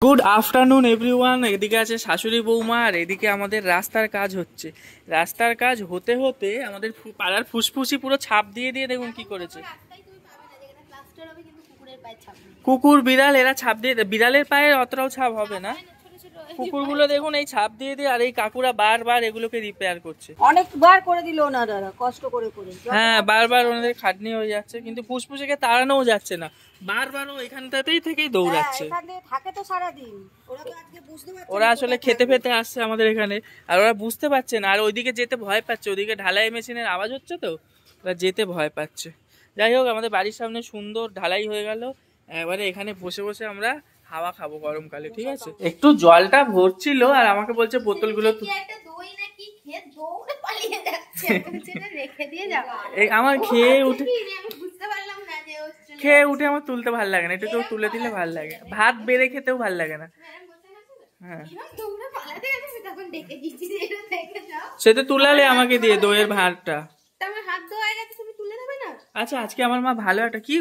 Good afternoon everyone. এদিকে আছে শাশুড়ি বৌমা আর এদিকে আমাদের রাস্তার কাজ হচ্ছে। রাস্তার কাজ হতে হতে আমাদের পাড়ার ফুসফুসি পুরো ছাপ দিয়ে দিয়ে দেখুন কি করেছে। কুকুর বিড়াল এরা ছাপ দিয়ে, বিড়ালের পায়ে অতটাও ছাপ হবে না, কুকুরগুলো দেখুন এই ছাপ দিয়ে দিয়ে। আর এই কাকুরা বারবার এগুলোকে রিপেয়ার করছে, অনেকবার করে দিল ওনারা কষ্ট করে করে। হ্যাঁ বারবার ওনাদের খাটনি হয়ে যাচ্ছে, কিন্তু ফুসফুসিকে তাড়ানোও যাচ্ছে না, বারবারও এখানটাতেই থেকেই দৌড়াচ্ছে। থাকে তো সারাদিন, ওরা আসলে খেতে ফেতে আসছে আমাদের এখানে, আর ওরা বুঝতে পারছে না, আর ওইদিকে যেতে ভয় পাচ্ছে, ওইদিকে ঢালাই মেশিনের আওয়াজ হচ্ছে তো ওরা যেতে ভয় পাচ্ছে। যাই হোক, আমাদের বাড়ির সামনে সুন্দর ঢালাই হয়ে গেল, এবারে এখানে বসে বসে আমরা হাওয়া খাবো গরমকালে, ঠিক আছে? একটু জলটা ভরছিল আর আমাকে বলছে বোতলগুলো আমার খেয়ে উঠে আমার তুলতে ভালো লাগে না, একটু কেউ তুলে দিলে ভালো লাগে, ভাত বেড়ে খেতেও ভালো লাগে না। হ্যাঁ সে তো তুলালে আমাকে দিয়ে দইয়ের ভাতটা। আচ্ছা আজকে আমার মা ভালো একটা কি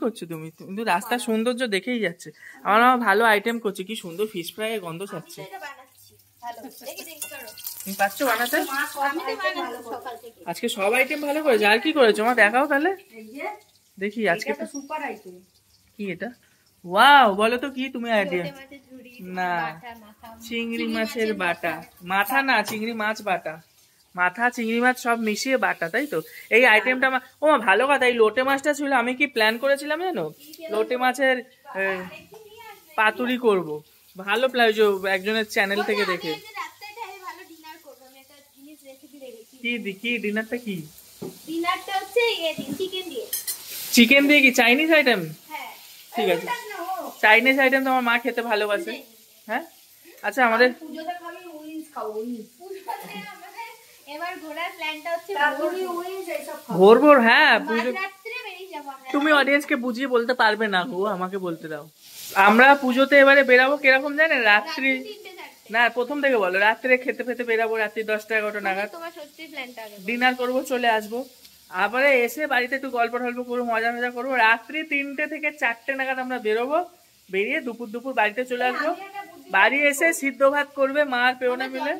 করছো তুমি? কিন্তু রাস্তার সৌন্দর্য দেখেই যাচ্ছে, আমার মা ভালো আইটেম করছে, কি সুন্দর ফিশ ফ্রাই এর গন্ধ ছাড়ছে। তুমি পাচ্ছ বানাতে? আজকে সব আইটেম ভালো করেছে। আর কি করেছো মা, দেখাও তাহলে দেখি। আজকে সুপার আইটেম। কি এটা? ওয়াও, বলো তো কি তুমি আইডিয়া? না, চিংড়ি মাছের বাটা, মাথা না, চিংড়ি মাছ বাটা, মাথা চিংড়ি মাছ সব মিশিয়ে বাটা, তাই তো? এই আইটেমটা ও মা ভালো কথা, এই লোটে মাছটা ছিল, আমি কি প্ল্যান করেছিলাম জানো, লোটে মাছের পাতুরি করব। ভালো প্ল্যান, একজনের চ্যানেল থেকে দেখে। কি ডিনারটা? কি ডিনারটা হচ্ছে চিকেন দিয়ে। চিকেন দিয়ে? কি চাইনিজ আইটেম? ঠিক আছে, চাইনিজ আইটেম তো আমার মা খেতে ভালোবাসে। হ্যাঁ আচ্ছা, আমাদের ভোর ভোর, হ্যাঁ তুমি অডিয়েন্সকে বুঝিয়ে বলতে পারবে না গো, আমাকে বলতে দাও। আমরা পুজোতে এবারে বেরাবো কিরকম জানেন? রাত্রি না, প্রথম থেকে বলো। রাত্রে খেতে ফেতে বেরাবো, রাত্রি 10টা 11টা নাগাদ ডিনার করবো, চলে আসবো। আবার এসে বাড়িতে একটু গল্প টল্প করবো, মজা মজা করবো। রাত্রি 3টে থেকে 4টে নাগাদ আমরা বেরোবো, বেরিয়ে দুপুর বাড়িতে চলে আসবো। বাড়ি এসে সিদ্ধ ভাত করবে মা আর পেওনা মিলে।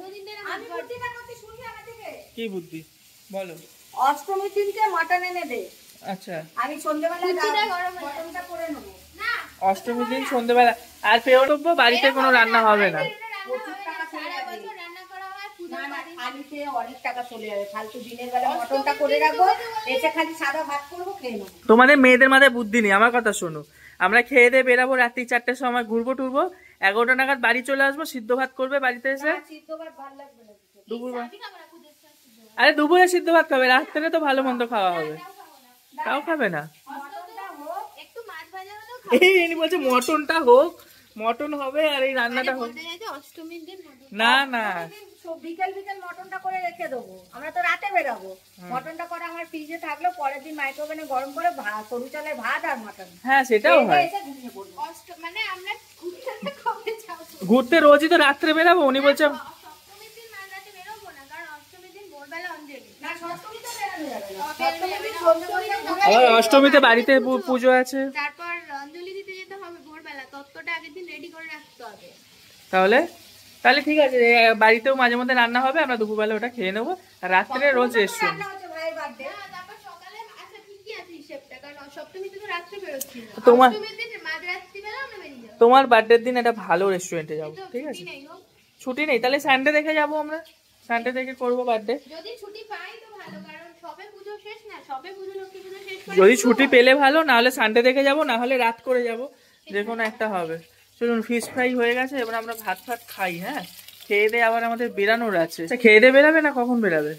কি বুদ্ধি বলো? অষ্টমীর দিনকে মাটন এনে দে। আচ্ছা, আমি সন্ধ্যাবেলা মটনটা করে নেবো। অষ্টমীর দিন সন্ধ্যাবেলা আর পেওনা বাড়িতে কোনো রান্না হবে না। তোমাদের মেয়েদের মাথায় বুদ্ধি নেই, আমার কথা শোনো। আমরা খেয়ে দিয়ে বেরাবো, রাত্রি 4টের সময় ঘুরবো টুরবো, 11টা নাগাদ বাড়ি চলে আসবো, সিদ্ধ ভাত করবে বাড়িতে এসে। আরে দুপুরে সিদ্ধ ভাত খাবে, রাত্রে তো ভালো মন্দ খাওয়া হবে। তাও খাবে না? এই বলছে মটনটা হোক, মটন হবে আর এই রান্নাটা হোক। না না, বিকেল মটনটা করে রেখে দেবো, আমরা তো রাতে বেরাবো। মটনটা করে আমার ফ্রিজে থাকলো, পরের দিন মাইক্রোওভেনে গরম করে সরু চালের ভাত আর মটন। হ্যাঁ সেটাও হয়। ঘুরতে রোজই তো রাত্রে বেরাবো, উনি বলছে আবার অষ্টমীতে বাড়িতে পুজো আছে, তাহলে ঠিক আছে, বাড়িতেও মাঝে মধ্যে রান্না হবে, আমরা দুপুরবেলা ওটা খেয়ে নেবো, আর রাত্রে রোজ রেস্টুরেন্ট। তোমার বার্থডের দিন একটা ভালো রেস্টুরেন্টে যাবো, ঠিক আছে? ছুটি নেই, তাহলে সানডে দেখে যাবো আমরা, সানডে দেখে করবো বার্থডে। যদি ছুটি পেলে ভালো, না হলে সানডে দেখে যাবো, না হলে রাত করে যাবো, যে কোনো একটা হবে। চলুন, ফিশ ফ্রাই হয়ে গেছে, এবার আমরা ভাত খাই। হ্যাঁ, খেয়ে দিয়ে আবার আমাদের বেরানোর আছে। খেয়ে দিয়ে বেরাবে না কখন বেরাবে?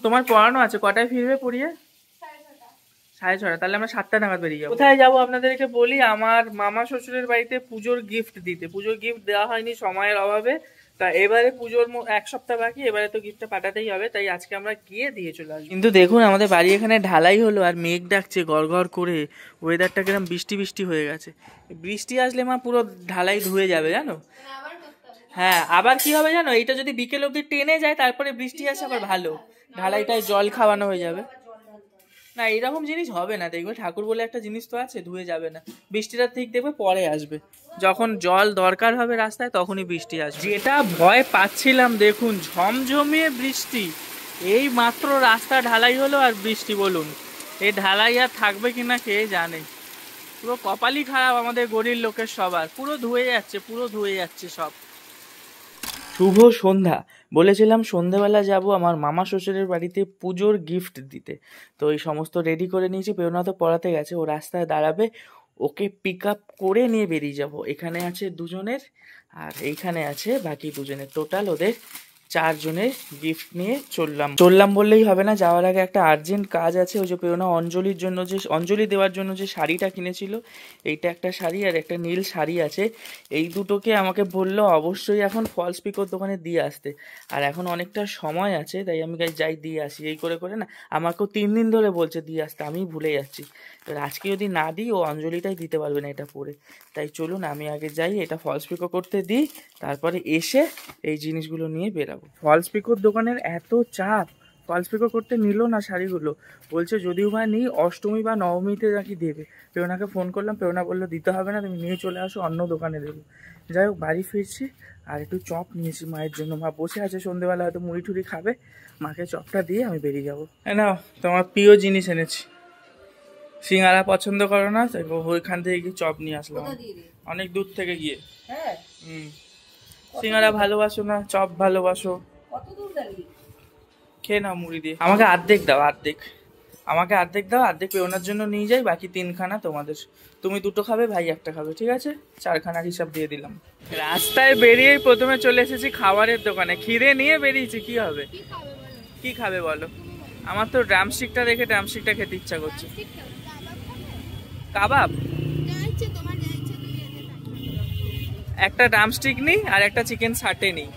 তোমার পড়ানো আছে, কটায় ফিরবে পড়িয়ে? 6:30। তাহলে আমরা 7টা নাগাদ বেরিয়ে যাবো। কোথায় যাবো আপনাদেরকে বলি, আমার মামা শ্বশুরের বাড়িতে পুজোর গিফট দিতে। পুজোর গিফট দেওয়া হয়নি সময়ের অভাবে, তা এবারে পুজোর 1 সপ্তাহ বাকি, এবারে তো গিফটটা পাঠাতেই হবে, তাই আজকে আমরা গিয়ে দিয়ে চলে আসবো। কিন্তু দেখুন, আমাদের বাড়ি এখানে ঢালাই হলো আর মেঘ ডাকছে গড় করে, ওয়েদারটা কিরকম বৃষ্টি হয়ে গেছে। বৃষ্টি আসলে মা পুরো ঢালাই ধুয়ে যাবে জানো। হ্যাঁ, আবার কি হবে জানো, এইটা যদি বিকেল অবধি টেনে যায়, তারপরে বৃষ্টি আসে আবার ভালো, ঢালাইটায় জল খাওয়ানো হয়ে যাবে। না এরকম জিনিস হবে না, দেখবে ঠাকুর বলে একটা জিনিস তো আছে, ধুয়ে যাবে না। বৃষ্টিটা ঠিক দেখবে পরে আসবে, যখন জল দরকার হবে রাস্তায় তখনই বৃষ্টি আসবে। যেটা ভয় পাচ্ছিলাম দেখুন, ঝমঝমিয়ে বৃষ্টি, এই মাত্র রাস্তা ঢালাই হলো আর বৃষ্টি, বলুন এই ঢালাই আর থাকবে কিনা কে জানে। পুরো কপালই খারাপ আমাদের গরিব লোকের সবার, পুরো ধুয়ে যাচ্ছে সব। শুভ সন্ধ্যা। বলেছিলাম সন্ধ্যেবেলা যাব আমার মামা শ্বশুরের বাড়িতে পুজোর গিফট দিতে, তো এই সমস্ত রেডি করে নিয়েছি। পেওনা তো পড়াতে গেছে, ও রাস্তায় দাঁড়াবে, ওকে পিক আপ করে নিয়ে বেরিয়ে যাব। এখানে আছে দুজনের আর এইখানে আছে বাকি দুজনের, টোটাল ওদের 4 জনের গিফট নিয়ে চললাম বললেই হবে না, যাওয়ার আগে একটা আর্জেন্ট কাজ আছে। ওই যে পেওনা অঞ্জলি দেওয়ার জন্য যে শাড়িটা কিনেছিল, এইটা একটা শাড়ি আর একটা নীল শাড়ি আছে, এই দুটোকে আমাকে বললো অবশ্যই এখন ফলস পিকোর দোকানে দিয়ে আসতে। আর এখন অনেকটা সময় আছে, তাই আমি যাই দিয়ে আসি। এই করে করে না আমাকেও 3 দিন ধরে বলছে দিয়ে আসতে, আমি ভুলে যাচ্ছি। এবার আজকে যদি না দিই ও অঞ্জলিটাই দিতে পারবে না এটা পরে, তাই চলুন আমি আগে যাই, এটা ফলস পিকো করতে দিই, তারপরে এসে এই জিনিসগুলো নিয়ে বেরাবো। ফলস পিকোর দোকানের এত চাপ, ফলস পিকো করতে নিল না শাড়িগুলো, বলছে যদিও বা নেই অষ্টমী বা নবমীতে নাকি দেবে। পেওনাকে ফোন করলাম, পেওনা বললো দিতে হবে না, তুমি নিয়ে চলে আসো, অন্য দোকানে দেবো। যাই হোক বাড়ি ফিরছি, আর একটু চপ নিয়েছি মায়ের জন্য, মা বসে আছে, সন্ধ্যেবেলা হয়তো মুড়ি টুড়ি খাবে, মাকে চপটা দিয়ে আমি বেরিয়ে যাবো। নাও তোমার প্রিয় জিনিস এনেছি, সিঙ্গারা পছন্দ করো না, তাই ওইখান থেকে গিয়ে চপ নিয়ে আসলাম, অনেক দূর থেকে গিয়ে। সিঙ্গারা ভালোবাসো না, চপ ভালোবাসো, খেয়ে নাও মুড়ি দিয়ে। আমাকে অর্ধেক দাও, অর্ধেক পেওনার জন্য নিয়ে যাই, বাকি 3খানা তোমাদের। তুমি 2টো খাবে, ভাই 1টা খাবে, ঠিক আছে? 4খানার হিসাব দিয়ে দিলাম। রাস্তায় বেরিয়েই প্রথমে চলে এসেছি খাবারের দোকানে, খিদে নিয়ে বেরিয়েছি। কি হবে, কি খাবে বলো? আমার তো ড্রামস্টিকটা দেখে ড্রামস্টিকটা খেতে ইচ্ছা করছে। কাবাব, একটা ড্রামস্টিক নিই আর একটা চিকেন সাটে নিই।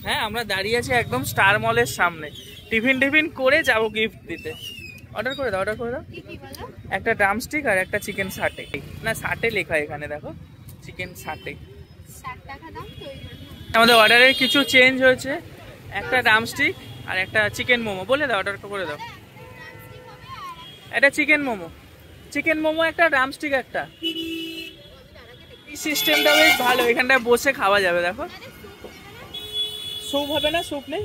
হ্যাঁ, আমরা দাঁড়িয়ে আছি একদম স্টার মলের সামনে, টিফিন করে যাবো গিফট দিতে। অর্ডার করে দাও একটা ড্রামস্টিক আর একটা চিকেন সাটে। না সাটে লেখা এখানে দেখো, চিকেন সাটে। আমাদের অর্ডারের কিছু চেঞ্জ হয়েছে, একটা ড্রামস্টিক আর একটা চিকেন মোমো। বলে দাও, অর্ডার করে দাও। একটা চিকেন মোমো একটা ড্রামস্টিক একটা। সিস্টেমটা বেশ ভালো, এখানটায় বসে খাওয়া যাবে। দেখো স্যুপ হবে না, স্যুপ নেই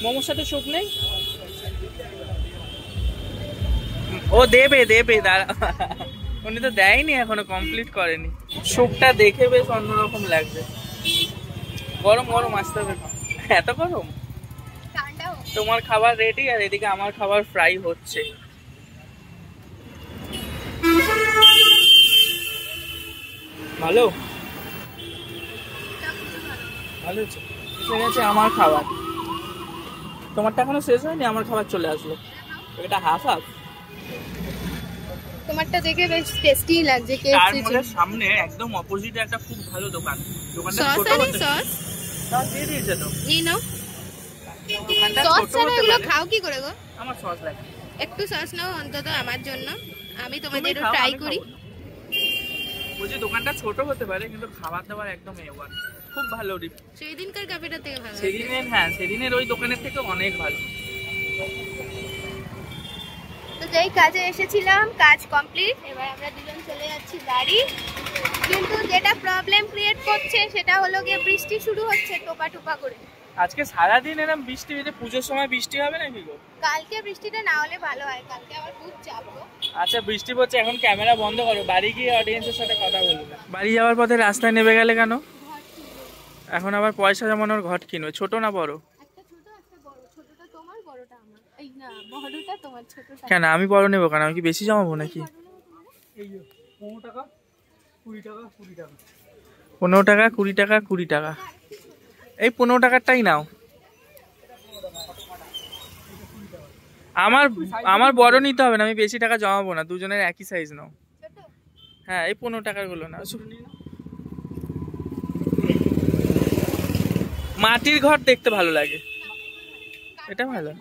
মোমোর সাথে, স্যুপ নেই। ও দেবে দাঁড়া, উনি তো দেয়নি এখনো, কমপ্লিট করেনি। স্যুপটা দেখে বেশ অন্যরকম লাগছে। গরম আসতে হবে, এত গরম। তোমার খাবার রেডি আর এদিকে আমার খাবার ফ্রাই হচ্ছে। ভালো হচ্ছে আমার খাবার। তোমারটা এখনো শেষ হয়নি, আমার খাবার চলে আসলো। এটা হাফ। তোমারটা দেখে বেশ টেস্টি লাগছে। তার সামনে একদম অপোজিটে একটা খুব ভালো দোকান। দোকানটা ছোট হতে সস দিয়ে দিয়েছে তো, এই নাও। সস ছাড়া এগুলো খাও কি করে গো? আমার সস লাগে, একটু সস নাও অন্তত আমার জন্য, আমি তোমাদের ট্রাই করি। বলছি দোকানটা ছোট হতে পারে কিন্তু খাবার দাবার একদম A1, খুব ভালো। সেদিনকার ক্যাফেটার থেকে ভালো, সেদিনের ওই দোকানের থেকে অনেক ভালো। তো যেই কাজে এসেছিলাম কাজ কমপ্লিট, এবার আমরা দুজন চলে যাচ্ছি বাড়ি। কিন্তু যেটা প্রবলেম ক্রিয়েট করছে সেটা হলো গিয়ে বৃষ্টি শুরু হচ্ছে টোপা করে। আজকে সারাদিন এরকম বৃষ্টি, পুজোর সময় বৃষ্টি হবে নাকি গো? কালকে বৃষ্টিটা না হলে ভালো হয়, কালকে আবার খুব চাপ গো। আচ্ছা বৃষ্টি পড়ছে, এখন ক্যামেরা বন্ধ করো, বাড়ি গিয়ে অডিয়েন্সের সাথে কথা বলবে। বাড়ি যাওয়ার পথে রাস্তায় নেমে গেলে কেন? এখন আবার পয়সা জমানোর ঘট কিনবে, ছোট না বড়? কেন আমি বড় নেবো কেন? আমি কি বেশি জমাবো নাকি? 15 টাকা 20 টাকা 20 টাকা, এই 15 টাকারটাই নাও। আমার বড় নিতে হবে না, আমি বেশি টাকা জমাবো না, দুজনের একই সাইজ নাও। হ্যাঁ এই 15 টাকার গুলো না। মাটির ঘর দেখতে ভালো লাগে, এটা ভালো।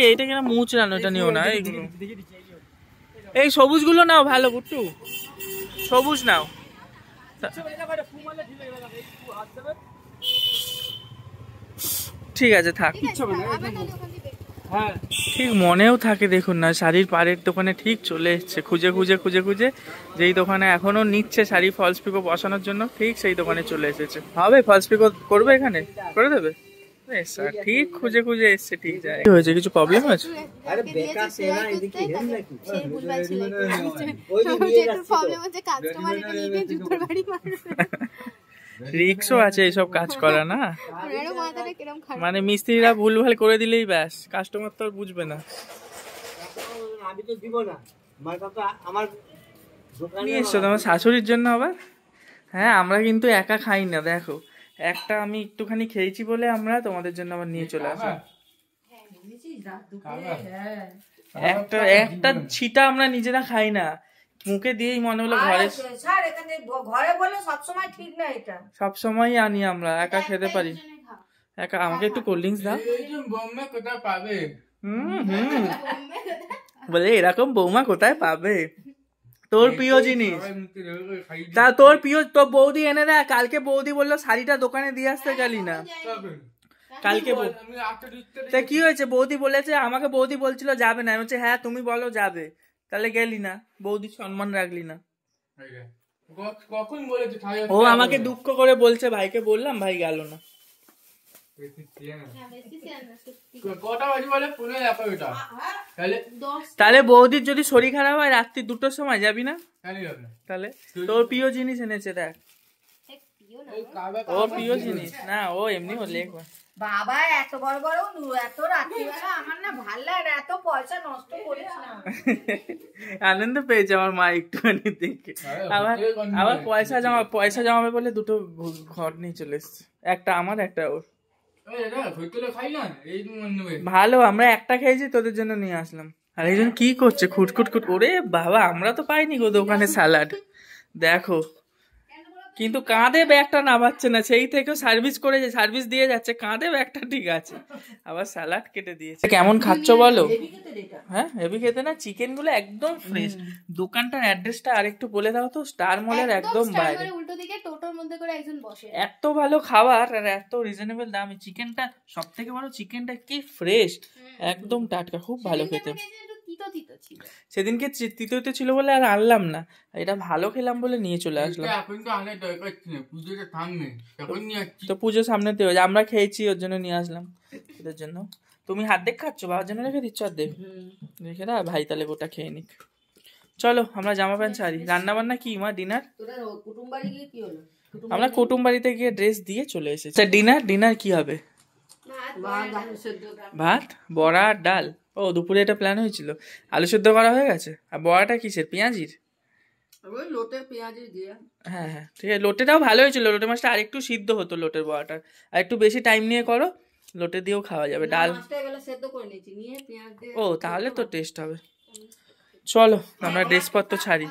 এইটা কিনা মুচড়ানো, এটা নিও না। এইগুলো এই সবুজ গুলো নাও, ভালো গুট্টু, সবুজ নাও। ঠিক আছে থাক। ঠিক আছে আবার নাহলে ওখান থেকে হ্যাঁ ঠিক মনেও থাকে, দেখুন না শাড়ির পাড়ের দোকানে ঠিক চলে এসছে, খুঁজে খুঁজে খুঁজে খুঁজে যেই দোকানে এখনো নিচ্ছে শাড়ি ফলস পিকো বসানোর জন্য, ঠিক সেই দোকানে চলে এসেছে। হবে ফলস পিকো করবে এখানে, করে দেবে? স্যার ঠিক খুঁজে খুঁজে এসছে ঠিক যায়। কি হয়েছে, কিছু প্রবলেম হয়েছে? আরে বেকার সেরা এদিকে হেন নাকি সে ভুলভাল ছিল ওই যে একটু প্রবলেম হচ্ছে, কাস্টমার এটা নিয়ে জুতোর বাড়ি মারবে। রিক্সও আছে এইসব কাজ করা না, ওনারও মাথাটা কিরকম খারাপ। মানে মিস্ত্রিরা ভুলভাল করে দিলেই ব্যাস, কাস্টমার তো আর বুঝবে না। আমি তো দিব না, আমার দোকানে নিয়ে এসছো তোমার শাশুড়ির জন্য আবার? হ্যাঁ আমরা কিন্তু একা খাই না, দেখো একটা আমি একটুখানি খেয়েছি বলে আমরা তোমাদের জন্য আবার নিয়ে চলে আসলাম। একটা একটা ছিটা আমরা নিজেরা খাই না, মুখে দিয়েই মনে হলো ঘরে। স্যার এখানে ঘরে বলে সবসময় ঠিক না, এটা সবসময় আনি আমরা, একা খেতে পারি একা। আমাকে একটু কোল্ড ড্রিঙ্কস দাও। বলে এরকম বৌমা কোথায় পাবে, তোর প্রিয় জিনিস। তা তোর প্রিয় তোর বৌদি এনে দেয়, কালকে বৌদি বললো শাড়িটা দোকানে দিয়ে আসতে গেলি না। কালকে তা কি হয়েছে, বৌদি বলেছে আমাকে, বৌদি বলছিল যাবে না, আমি বলছি হ্যাঁ তুমি বলো যাবে, তাহলে গেলি না, বৌদি সম্মান রাখলি না। কখন বলেছে? ও আমাকে দুঃখ করে বলছে, ভাইকে বললাম ভাই গেল না। কটা বাজে বলে? 15:00 তাহলে বৌদির যদি শরীর খারাপ হয় রাত্রি 2টোর সময় যাবি না? তাহলে তোর প্রিয় জিনিস এনেছে দেখ, ও প্রিয় জিনিস না, ও এমনি হলে বাবা এত বড় বড় এত রাত্রিবেলা আমার না ভাল লাগে না, এত পয়সা নষ্ট করিস না। আনন্দ পেয়েছে আমার মা একটুখানি দেখে, আবার আবার পয়সা জমাবে বলে 2টো ঘর নিয়ে চলে এসছে, একটা আমার একটা ওর। ভালো আমরা একটা খেয়েছি, তোদের জন্য নিয়ে আসলাম। আর এইজন কি করছে খুটখুট খুট, ওরে বাবা আমরা তো পাইনি গো দোকানে স্যালাড, দেখো কিন্তু কাঁধে ব্যাগটা নামাচ্ছে না, সেই থেকেও সার্ভিস দিয়ে যাচ্ছে, কাঁধে ব্যাগটা ঠিক আছে, আবার স্যালাড কেটে দিয়েছে। কেমন খাচ্ছ বলো? হ্যাঁ হেভি খেতে না, চিকেন গুলো একদম ফ্রেশ। দোকানটার অ্যাড্রেসটা আরেকটু বলে দাও তো। স্টার মলের একদম বাইরে, উল্টো দিকে টোটোর মধ্যে করে একজন বসে। এত ভালো খাবার আর এত রিজনেবল দামে, চিকেনটা সব থেকে বড়, চিকেনটা কি ফ্রেশ, একদম টাটকা, খুব ভালো খেতে। সেদিনকে তিতো ছিল বলে আর আনলাম না, এটা ভালো খেলাম বলে নিয়ে চলে আসলাম। তো পুজোর সামনে আমরা খেয়েছি, ওর জন্য নিয়ে আসলাম ওদের জন্য। তুমি হাত দেখ খাচ্ছ, বাবার জন্য রেখে দিচ্ছ অর্ধেক, রেখে না ভাই তাহলে গোটা খেয়ে নিক। চলো আমরা জামা প্যান্ট ছাড়ি। রান্না বান্না কি মা, ডিনার? আমরা কুটুম বাড়িতে গিয়ে ড্রেস দিয়ে চলে এসেছি। ডিনার কি হবে? ভাত, বড়া আর ডাল। ও দুপুরে এটা প্ল্যান হয়েছিল, আলু সেদ্ধ করা হয়ে গেছে। আর বড়াটা কিসের, পেঁয়াজির? হ্যাঁ হ্যাঁ ঠিক আছে, লোটেটাও ভালো হয়েছিল, লোটে মাছটা আর একটু সিদ্ধ হতো, লোটের বড়াটা আর একটু বেশি টাইম নিয়ে করো, লোটে দিয়েও খাওয়া যাবে। ডাল ও তাহলে তো টেস্ট হবে। চলো আমরা ড্রেসপত্র ছাড়ি।